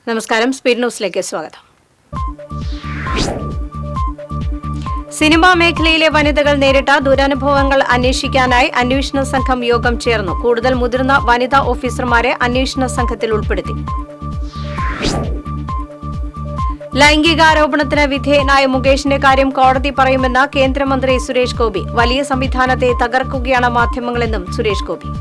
നമസ്കാരം, സ്പീഡ് ന്യൂസിലേക്ക് സ്വാഗതം. സിനിമാ മേഖലയിലെ വനിതകൾ നേരിട്ട ദുരനുഭവങ്ങൾ അന്വേഷിക്കാനായി അന്വേഷണ സംഘം യോഗം ചേർന്നു. കൂടുതൽ മുതിർന്ന വനിതാ ഓഫീസർമാരെ അന്വേഷണ സംഘത്തിൽ ഉൾപ്പെടുത്തി. ലൈംഗികാരോപണത്തിന് വിധേയനായ മുകേഷിന്റെ കാര്യം കോടതി പറയുമെന്ന കേന്ദ്രമന്ത്രി സുരേഷ് ഗോപി. വലിയ സംവിധാനത്തെ തകർക്കുകയാണ് മാധ്യമങ്ങളെന്നും സുരേഷ് ഗോപി.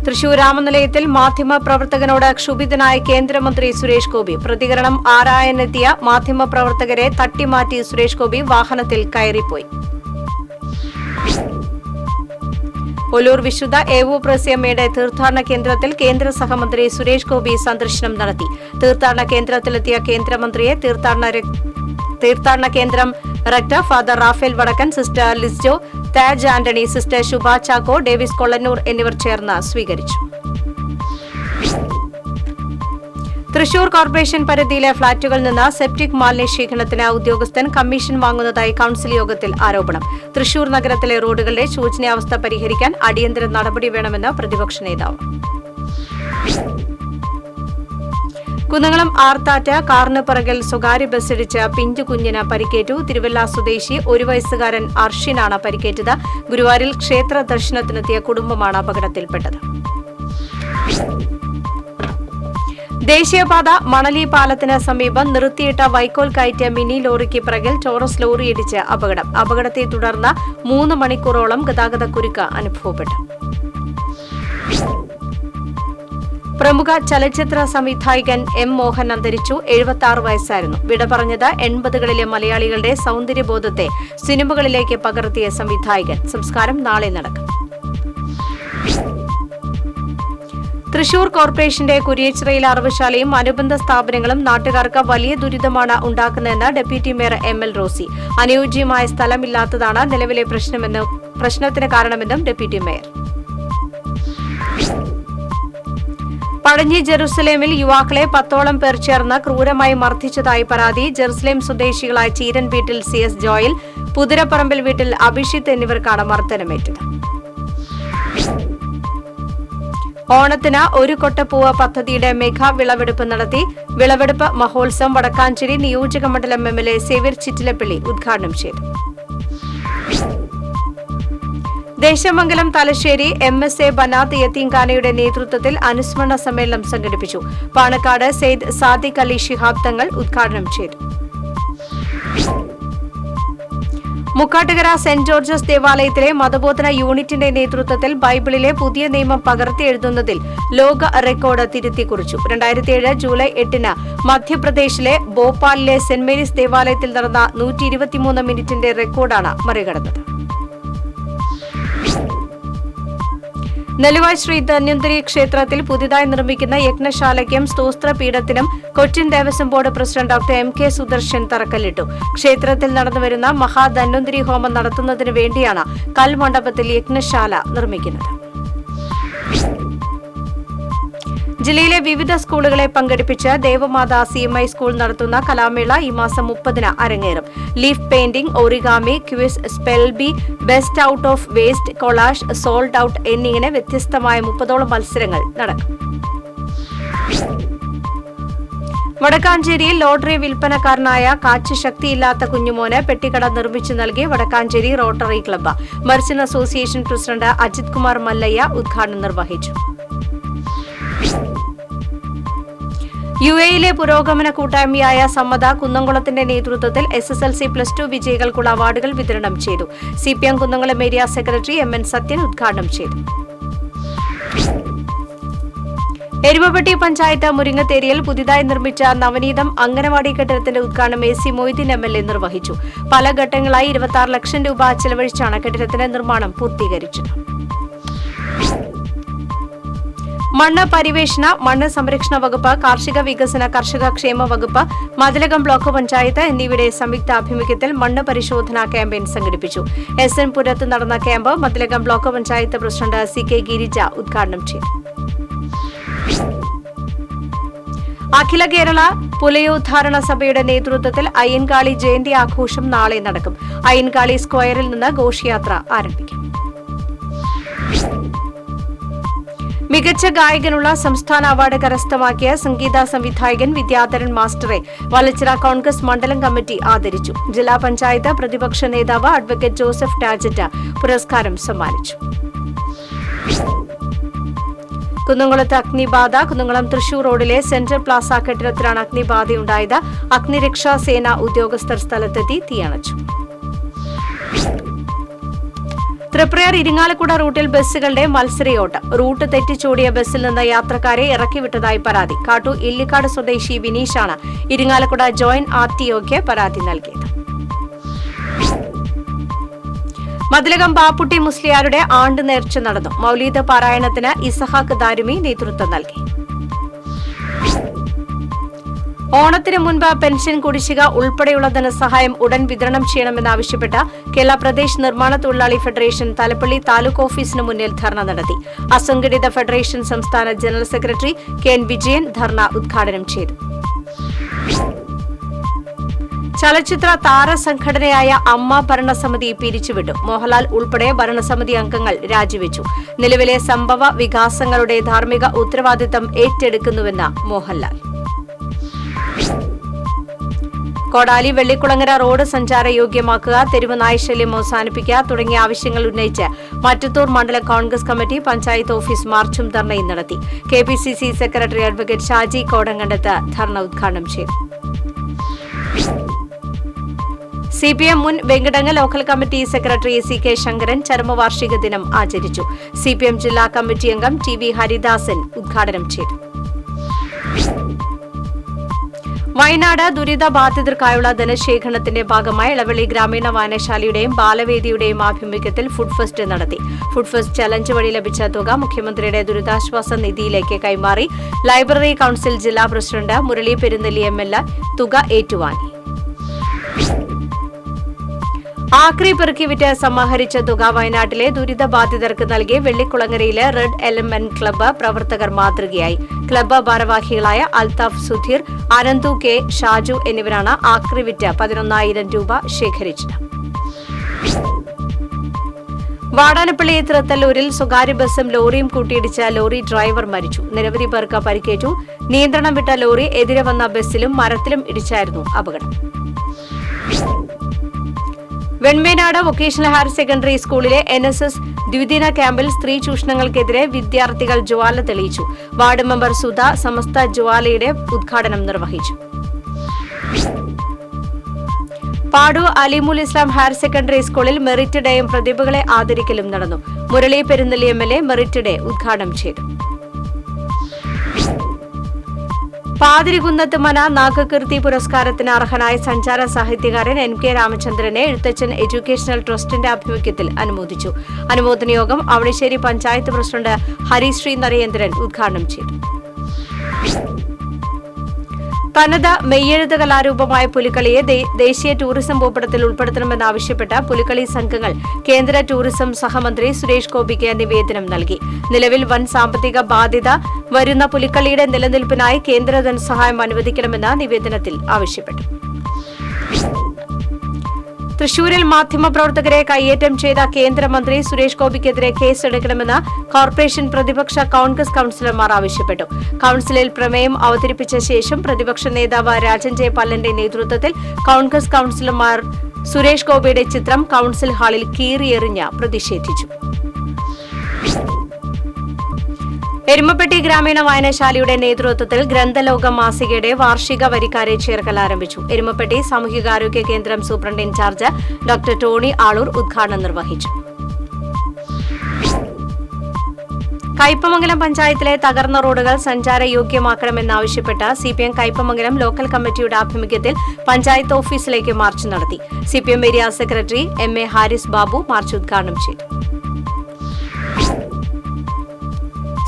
തൃശൂർ രാമനിലയത്തിൽ മാധ്യമപ്രവർത്തകനോട് ക്ഷുഭിതനായ കേന്ദ്രമന്ത്രി സുരേഷ് ഗോപി. പ്രതികരണം ആരായാനെത്തിയ മാധ്യമപ്രവർത്തകരെ തട്ടിമാറ്റി സുരേഷ് ഗോപി വാഹനത്തിൽ കയറിപ്പോയി. ഒല്ലൂർ വിശുദ്ധ ഏവൂപ്രസ്യമ്മയുടെ തീർത്ഥാടന കേന്ദ്രത്തിൽ കേന്ദ്ര സഹമന്ത്രി സുരേഷ് ഗോപി സന്ദർശനം നടത്തി. തീർത്ഥാടന കേന്ദ്രത്തിലെത്തിയ കേന്ദ്രമന്ത്രിയെ തീർത്ഥാടന കേന്ദ്രം ഡയറക്ടർ ഫാദർ റാഫേൽ വടക്കൻ, സിസ്റ്റർ ലിസ്ജോ, താജ് ആന്റണി, സിസ്റ്റർ ശുഭ ചാക്കോ, ഡേവിസ് കൊള്ളന്നൂർ എന്നിവർ ചേർന്ന് സ്വീകരിച്ചു. തൃശൂർ കോർപ്പറേഷൻ പരിധിയിലെ ഫ്ളാറ്റുകളിൽ നിന്ന് സെപ്റ്റിക് മാലിന്യശേഖരണത്തിന് ഉദ്യോഗസ്ഥൻ കമ്മീഷൻ വാങ്ങുന്നതായി കൌൺസിൽ യോഗത്തിൽ ആരോപണം. തൃശൂർ നഗരത്തിലെ റോഡുകളുടെ ശോചനീയാവസ്ഥ പരിഹരിക്കാൻ അടിയന്തര നടപടി വേണമെന്ന് പ്രതിപക്ഷ നേതാവ്. കുന്നംകുളം ആർത്താറ്റ് കാറിന് പിറകിൽ സ്വകാര്യ ബസ്സിടിച്ച് പിഞ്ചു കുഞ്ഞിന് പരിക്കേറ്റു. തിരുവല്ല സ്വദേശി 1 വയസ്സുകാരൻ അർഷിനാണ് പരിക്കേറ്റത്. ഗുരുവായൂരിൽ ക്ഷേത്ര ദർശനത്തിനെത്തിയ കുടുംബമാണ് അപകടത്തിൽപ്പെട്ടത്. ദേശീയപാത മണലി പാലത്തിന് സമീപം നിർത്തിയിട്ട വൈക്കോൽ കയറ്റിയ മിനി ലോറിക്ക് പിറകിൽ ടോറസ് ലോറിയിടിച്ച് അപകടം. അപകടത്തെ തുടർന്ന് 3 മണിക്കൂറോളം ഗതാഗതക്കുരുക്ക് അനുഭവപ്പെട്ടു. പ്രമുഖ ചലച്ചിത്ര സംവിധായകൻ എം മോഹൻ അന്തരിച്ചു. 76 വയസ്സായിരുന്നു. വിട പറഞ്ഞത് 80കളിലെ മലയാളികളുടെ സൗന്ദര്യബോധത്തെ സിനിമകളിലേക്ക് പകർത്തിയ സംവിധായകൻ. സംസ്കാരം നാളെ നടക്കും. തൃശൂർ കോർപ്പറേഷന്റെ കുരിയച്ചിറയിൽ അറവുശാലയും അനുബന്ധ സ്ഥാപനങ്ങളും നാട്ടുകാർക്ക് വലിയ ദുരിതമാണ് ഉണ്ടാക്കുന്നതെന്ന് ഡെപ്യൂട്ടി മേയർ ML റോസി. അനുയോജ്യമായ സ്ഥലമില്ലാത്തതാണ് നിലവിലെ പ്രശ്നത്തിന് കാരണമെന്നും ഡെപ്യൂട്ടി മേയർ. പഴഞ്ഞി ജെറുസലേമിൽ യുവാക്കളെ 10ഓളം പേർ ചേർന്ന് ക്രൂരമായി മർദ്ദിച്ചതായി പരാതി. ജെറുസലേം സ്വദേശികളായ ചീരൻ വീട്ടിൽ CS ജോയൽ, പുതിരപ്പറമ്പിൽ വീട്ടിൽ അഭിഷിത്ത് എന്നിവർക്കാണ് മർദ്ദനമേറ്റത്. ഓണത്തിന് ഒരു കൊട്ടപ്പൂവ് പദ്ധതിയുടെ മെഗാ വിളവെടുപ്പ് നടത്തി. വിളവെടുപ്പ് മഹോത്സവം വടക്കാഞ്ചേരി നിയോജക മണ്ഡലം MLA സേവ്യർ ചിറ്റിലപ്പള്ളി ഉദ്ഘാടനം ചെയ്തു. ദേശമംഗലം തലശ്ശേരി MSA ബനാത്ത് യത്തീംഖാനയുടെ നേതൃത്വത്തിൽ അനുസ്മരണ സമ്മേളനം സംഘടിപ്പിച്ചു. പാണക്കാട് സെയ്ദ് സാദിഖ് അലി ശിഹാബ് തങ്ങൾ ഉദ്ഘാടനം ചെയ്തു. മുക്കാട്ടുകര സെന്റ് ജോർജസ് ദേവാലയത്തിലെ മതബോധന യൂണിറ്റിന്റെ നേതൃത്വത്തിൽ ബൈബിളിലെ പുതിയ നിയമം പകർത്തിയെഴുതുന്നതിൽ ലോക റെക്കോർഡ് തിരുത്തിക്കുറിച്ചു. 2007 ജൂലൈ 8-ന് മധ്യപ്രദേശിലെ ഭോപ്പാലിലെ സെന്റ് മേരീസ് ദേവാലയത്തിൽ നടന്ന 123 മിനിറ്റിന്റെ റെക്കോർഡാണ് മറികടന്നത്. നെല്ലുവായ് ശ്രീ ധന്വന്തരി ക്ഷേത്രത്തിൽ പുതിയതായി നിർമ്മിക്കുന്ന യജ്ഞശാലയ്ക്കും സ്തോത്രപീഠത്തിനും Cochin Devaswom board president doctor MK Sudarshan തറക്കല്ലിട്ടു. ക്ഷേത്രത്തിൽ നടന്നുവരുന്ന മഹാധന്വന്തരി ഹോമം നടത്തുന്നതിനു വേണ്ടിയാണ് കൽമണ്ഡപത്തിൽ യജ്ഞശാല നിർമ്മിക്കുന്നത്. ജില്ലയിലെ വിവിധ സ്കൂളുകളെ പങ്കെടുപ്പിച്ച് ദേവമാതാ CMI സ്കൂൾ നടത്തുന്ന കലാമേള ഈ മാസം 30-ന് അരങ്ങേറും. Leaf painting, origami, quiz, spell B, best out of waste, collage, sold out എന്നിങ്ങനെ വ്യത്യസ്തമായ 30ഓളം മത്സരങ്ങൾ നടക്കും. വടക്കാഞ്ചേരിയിൽ ലോട്ടറി വിൽപ്പനക്കാരനായ കാഴ്ച ശക്തിയില്ലാത്ത കുഞ്ഞുമോന് പെട്ടിക്കട നിർമ്മിച്ചു നൽകി Vadakkanchery rotary club. Merchant association president Ajith Kumar Mallayya ഉദ്ഘാടനം നിർവഹിച്ചു. UAE-യിലെ പുരോഗമന കൂട്ടായ്മയായ സമ്മത കുന്നംകുളത്തിന്റെ നേതൃത്വത്തിൽ SSLC+2 വിജയികൾക്കുള്ള അവാർഡുകൾ വിതരണം ചെയ്തു. CPM Kunnamkulam area secretary MN Sathyan ഉദ്ഘാടനം ചെയ്തു. എരുമപ്പെട്ടി പഞ്ചായത്ത് മുരിങ്ങത്തേരിയിൽ പുതിയതായി നിർമ്മിച്ച നവനീതം അംഗനവാടി കെട്ടിടത്തിന്റെ ഉദ്ഘാടനം AC മൊയ്തീൻ MLA നിർവഹിച്ചു. പല ഘട്ടങ്ങളായി 26 ലക്ഷം രൂപ ചെലവഴിച്ചാണ് കെട്ടിടത്തിന്റെ നിർമ്മാണം പൂർത്തീകരിച്ചത്. മണ്ണ് പരിവേഷണ, മണ്ണ് സംരക്ഷണ വകുപ്പ്, കാർഷിക വികസന കർഷക ക്ഷേമ വകുപ്പ്, മതിലകം ബ്ലോക്ക് പഞ്ചായത്ത് എന്നിവയുടെ സംയുക്താഭിമുഖ്യത്തിൽ മണ്ണ് പരിശോധനാ ക്യാമ്പയിൻ സംഘടിപ്പിച്ചു. SN പുരത്ത് നടന്ന camp Mathilakam block panchayat president CK Girija ഉദ്ഘാടനം ചെയ്തു. അഖില കേരള പുലയോദ്ധാരണ സഭയുടെ നേതൃത്വത്തിൽ അയ്യൻകാളി ജയന്തി ആഘോഷം നാളെ നടക്കും. അയ്യൻകാളി സ്ക്വയറിൽ നിന്ന് ഘോഷയാത്ര ആരംഭിക്കും. മികച്ച ഗായകനുള്ള സംസ്ഥാന അവാർഡ് കരസ്ഥമാക്കിയ സംഗീത സംവിധായകൻ വിദ്യാധരൻ മാസ്റ്ററെ വലച്ചിറ കോൺഗ്രസ് മണ്ഡലം കമ്മിറ്റി ആദരിച്ചു. ജില്ലാ പഞ്ചായത്ത് പ്രതിപക്ഷ നേതാവ് അഡ്വക്കേറ്റ് ജോസഫ് ടാജറ്റ് പുരസ്കാരം സമ്മാനിച്ചു. കുന്നംകുളത്ത് അഗ്നിബാധ. കുന്നംകുളം തൃശൂർ റോഡിലെ സെൻട്രൽ പ്ലാസ കെട്ടിടത്തിലാണ് അഗ്നിബാധയുണ്ടായത്. അഗ്നിരക്ഷാ സേന ഉദ്യോഗസ്ഥർ സ്ഥലത്തെത്തി തീയണച്ചു. തൃപ്രയാർ ഇരിങ്ങാലക്കുട റൂട്ടിൽ ബസ്സുകളുടെ മത്സരയോട്ടം. റൂട്ട് തെറ്റിച്ചോടിയ ബസ്സിൽ നിന്ന് യാത്രക്കാരെ ഇറക്കിവിട്ടതായി പരാതി. കാട്ടൂർ ഇല്ലിക്കാട് സ്വദേശി വിനീഷാണ് ഇരിങ്ങാലക്കുട ജോയിന്റ് RTOക്ക് പരാതി നൽകിയത്. മതിലകം ബാപ്പുട്ടി മുസ്ലിയാരുടെ ആണ്ട് നേർച്ച നടന്നു. മൗലീദ് പാരായണത്തിന് ഇസഹാക്ക് ദാരുമി നേതൃത്വം നൽകി. ഓണത്തിന് മുൻപ് പെൻഷൻ കുടിശ്ശിക ഉൾപ്പെടെയുള്ള ധനസഹായം ഉടൻ വിതരണം ചെയ്യണമെന്നാവശ്യപ്പെട്ട കേരള പ്രദേശ് നിർമ്മാണ തൊഴിലാളി ഫെഡറേഷൻ തലപ്പള്ളി താലൂക്ക് ഓഫീസിന് മുന്നിൽ ധർണ നടത്തി. അസംഘടിത ഫെഡറേഷൻ സംസ്ഥാന ജനറൽ സെക്രട്ടറി KN വിജയൻ ധർണ ഉദ്ഘാടനം ചെയ്തു. ചലച്ചിത്ര താരസംഘടനയായ അമ്മ ഭരണസമിതി പിരിച്ചുവിട്ടു. മോഹൻലാൽ ഉൾപ്പെടെ ഭരണസമിതി അംഗങ്ങൾ രാജിവെച്ചു. നിലവിലെ സംഭവ വികാസങ്ങളുടെ ധാർമ്മിക ഉത്തരവാദിത്തം ഏറ്റെടുക്കുന്നുവെന്ന് മോഹൻലാൽ. കോടാലി വെള്ളിക്കുളങ്ങര റോഡ് സഞ്ചാരയോഗ്യമാക്കുക, തെരുവ് നായശല്യം അവസാനിപ്പിക്കുക തുടങ്ങിയ ആവശ്യങ്ങൾ ഉന്നയിച്ച് മറ്റത്തൂർ മണ്ഡലം കോൺഗ്രസ് കമ്മിറ്റി പഞ്ചായത്ത് ഓഫീസ് മാർച്ചും ധർണയും നടത്തി. KPCC secretary advocate Shaji Kodankandath ധർണ ഉദ്ഘാടനം ചെയ്തു. CPM മുൻ Venkitangu local committee secretary CK Sankaran ചരമവാർഷിക ദിനം ആചരിച്ചു. CPM ജില്ലാ കമ്മിറ്റി അംഗം TV ഹരിദാസൻ ഉദ്ഘാടനം ചെയ്തു. വയനാട് ദുരിതബാധിതർക്കായുള്ള ധനശേഖരണത്തിന്റെ ഭാഗമായി ഇളവള്ളി ഗ്രാമീണ വായനശാലയുടെയും ബാലവേദിയുടെയും ആഭിമുഖ്യത്തിൽ ഫുഡ് ഫെസ്റ്റ് നടത്തി. ഫുഡ് ഫെസ്റ്റ് ചലഞ്ച് വഴി ലഭിച്ച തുക മുഖ്യമന്ത്രിയുടെ ദുരിതാശ്വാസ നിധിയിലേക്ക് കൈമാറി. ലൈബ്രറി കൌൺസിൽ ജില്ലാ പ്രസിഡന്റ് മുരളി പെരുന്നെല്ലി ML തുക ഏറ്റുവാങ്ങി. ആക്രി പെറുക്കി വിറ്റ് സമാഹരിച്ച തുക വയനാട്ടിലെ ദുരിതബാധിതർക്ക് നൽകി. വെള്ളിക്കുളങ്ങരയിലെ റെഡ് എലമെന്റ് ക്ലബ്ബ് പ്രവർത്തകർ മാതൃകയായി. ക്ലബ്ബ് ഭാരവാഹികളായ അൽതാഫ് സുധീർ, അനന്തു K, ഷാജു എന്നിവരാണ് ആക്രി വിറ്റ് 11,000 രൂപ ശേഖരിച്ചത്. വാടാനപ്പള്ളി തൃത്തല്ലൂരിൽ സ്വകാര്യ ബസും ലോറിയും കൂട്ടിയിടിച്ച ലോറി ഡ്രൈവർ മരിച്ചു. നിരവധി പേർക്ക് പരിക്കേറ്റു. നിയന്ത്രണം വിട്ട ലോറി എതിരെ വന്ന ബസ്സിലും മരത്തിലും ഇടിച്ചായിരുന്നു അപകടം. വെൺമേനാട് വൊക്കേഷണൽ ഹയർ സെക്കൻഡറി സ്കൂളിലെ NSS ദ്വിദിന ക്യാമ്പിൽ സ്ത്രീ ചൂഷണങ്ങൾക്കെതിരെ വിദ്യാർത്ഥികൾ ജ്വാല തെളിയിച്ചു. വാർഡ് മെമ്പർ സുധ സമസ്ത ജ്വാലയുടെ ഉദ്ഘാടനം നിർവഹിച്ചു. പാടൂർ അലിമുൽ ഇസ്ലാം ഹയർ സെക്കൻഡറി സ്കൂളിൽ മെറിറ്റ് ഡേയും പ്രതിഭകളെ ആദരിക്കലും നടന്നു. Murali Perunnelli ML merit day ഉദ്ഘാടനം ചെയ്തു. പാതിരികുന്നത്ത് മന നാഗകീർത്തി പുരസ്കാരത്തിന് അർഹനായ സഞ്ചാര സാഹിത്യകാരൻ NK രാമചന്ദ്രനെ എഴുത്തച്ഛൻ എഡ്യൂക്കേഷണൽ ട്രസ്റ്റിന്റെ ആഭിമുഖ്യത്തിൽ അനുമോദിച്ചു. അനുമോദന യോഗം അവണിശ്ശേരി പഞ്ചായത്ത് പ്രസിഡന്റ് ഹരിശ്രീ നരേന്ദ്രൻ ഉദ്ഘാടനം ചെയ്തു. തനത് മെയ്യെഴുത്ത് കലാരൂപമായ പുലിക്കളിയെ ദേശീയ ടൂറിസം ഭൂപടത്തിൽ ഉൾപ്പെടുത്തണമെന്നാവശ്യപ്പെട്ട പുലിക്കളി സംഘങ്ങൾ കേന്ദ്ര ടൂറിസം സഹമന്ത്രി സുരേഷ് ഗോപിക്ക് നിവേദനം നൽകി. നിലവിൽ വൻ സാമ്പത്തിക ബാധ്യത വരുന്ന പുലിക്കളിയുടെ നിലനിൽപ്പിനായി കേന്ദ്ര ധനസഹായം അനുവദിക്കണമെന്ന് നിവേദനത്തിൽ ആവശ്യപ്പെട്ടു. തൃശൂരിൽ മാധ്യമപ്രവർത്തകരെ കയ്യേറ്റം ചെയ്ത കേന്ദ്രമന്ത്രി സുരേഷ് ഗോപിക്കെതിരെ കേസെടുക്കണമെന്ന് കോർപ്പറേഷൻ പ്രതിപക്ഷ കോൺഗ്രസ് കൌൺസിലർമാർ ആവശ്യപ്പെട്ടു. കൌൺസിലിൽ പ്രമേയം അവതരിപ്പിച്ച ശേഷം പ്രതിപക്ഷ നേതാവ് രാജൻ ജെ പല്ലന്റെ നേതൃത്വത്തിൽ കോൺഗ്രസ് കൌൺസിലർമാർ സുരേഷ് ഗോപിയുടെ ചിത്രം കൌൺസിൽ ഹാളിൽ കീറിയെറിഞ്ഞ് പ്രതിഷേധിച്ചു. എരുമപ്പെട്ടി ഗ്രാമീണ വായനശാലയുടെ നേതൃത്വത്തിൽ ഗ്രന്ഥലോകം മാസികയുടെ വാർഷിക വരിക്കാരെ ചേർക്കൽ ആരംഭിച്ചു. എരുമപ്പെട്ടി സാമൂഹികാരോഗ്യ കേന്ദ്രം superintendent in charge doctor Tony Aloor ഉദ്ഘാടനം നിർവഹിച്ചു. കയ്പമംഗലം പഞ്ചായത്തിലെ തകർന്ന റോഡുകൾ സഞ്ചാരയോഗ്യമാക്കണമെന്നാവശ്യപ്പെട്ട് CPM കയ്പമംഗലം ലോക്കൽ കമ്മിറ്റിയുടെ ആഭിമുഖ്യത്തിൽ പഞ്ചായത്ത് ഓഫീസിലേക്ക് മാർച്ച് നടത്തി. CPM area secretary MA Haris Babu march ഉദ്ഘാടനം ചെയ്തു.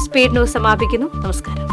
സ്പീഡ് ന്യൂസ് സമാപിക്കുന്നു. നമസ്കാരം.